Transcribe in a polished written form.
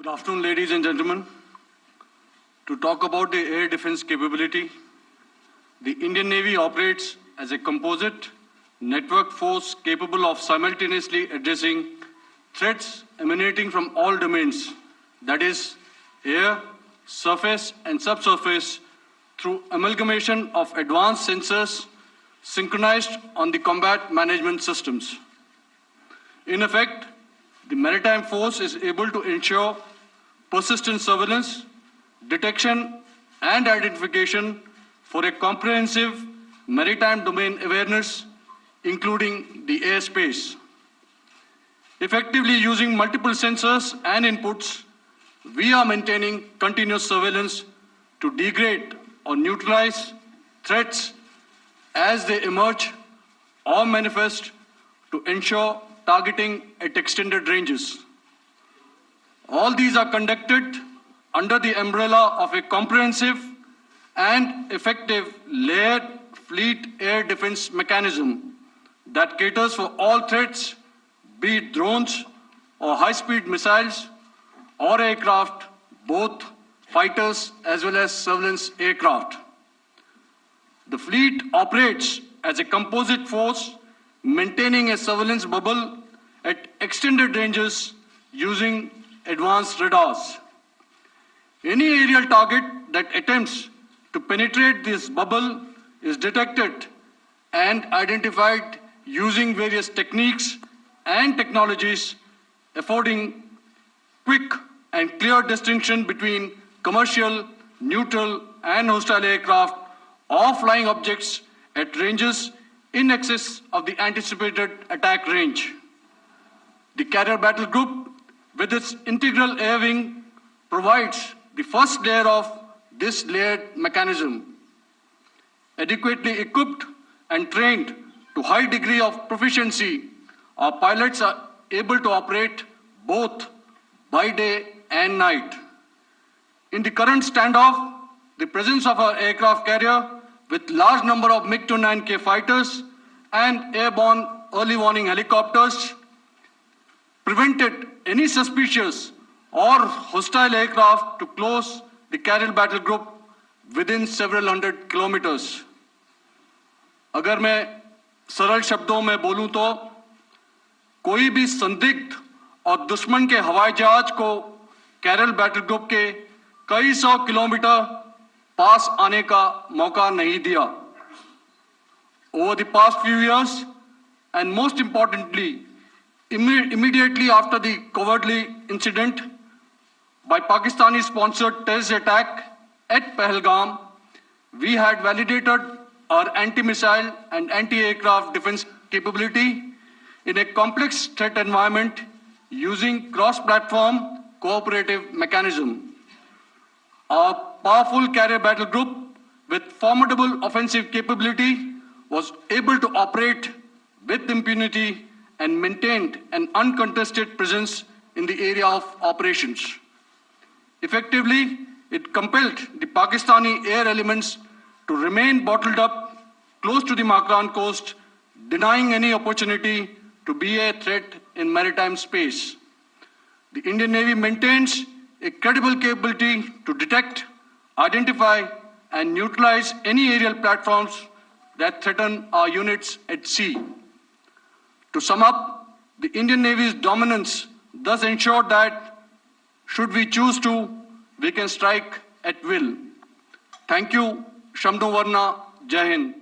Good afternoon, ladies and gentlemen. To talk about the air defense capability, the Indian Navy operates as a composite network force capable of simultaneously addressing threats emanating from all domains, that is, air, surface, and subsurface, through amalgamation of advanced sensors synchronized on the combat management systems. In effect, the maritime force is able to ensure persistent surveillance, detection, and identification for a comprehensive maritime domain awareness, including the airspace. Effectively using multiple sensors and inputs, we are maintaining continuous surveillance to degrade or neutralize threats as they emerge or manifest, to ensure targeting at extended ranges. All these are conducted under the umbrella of a comprehensive and effective layered fleet air defense mechanism that caters for all threats, be it drones or high-speed missiles or aircraft, both fighters as well as surveillance aircraft. The fleet operates as a composite force, maintaining a surveillance bubble at extended ranges using advanced radars. Any aerial target that attempts to penetrate this bubble is detected and identified using various techniques and technologies, affording quick and clear distinction between commercial, neutral, and hostile aircraft or flying objects at ranges in excess of the anticipated attack range. The Carrier Battle Group, with its integral air wing, provides the first layer of this layered mechanism. Adequately equipped and trained to high degree of proficiency, our pilots are able to operate both by day and night. In the current standoff, the presence of our aircraft carrier with large number of MiG-29K fighters and airborne early warning helicopters prevented any suspicious or hostile aircraft to close the Carrier Battle Group within several hundred kilometers. अगर मैं सरल शब्दों में बोलूं तो कोई भी संदिग्ध और दुश्मन के हवाई जहाज को कैरल बैटल ग्रुप के कई सौ किलोमीटर पास आने का मौका नहीं दिया. Over the past few years, and most importantly, immediately after the cowardly incident by Pakistani-sponsored terrorist attack at Pahalgam, we had validated our anti-missile and anti-aircraft defense capability in a complex threat environment using cross-platform cooperative mechanism. Our powerful carrier battle group with formidable offensive capability was able to operate with impunity and maintained an uncontested presence in the area of operations. Effectively, it compelled the Pakistani air elements to remain bottled up close to the Makran coast, denying any opportunity to be a threat in maritime space. The Indian Navy maintains a credible capability to detect, identify, and neutralize any aerial platforms that threaten our units at sea. To sum up, the Indian Navy's dominance thus ensured that, should we choose to, we can strike at will. Thank you. Shamdhu Varna. Jai Hind.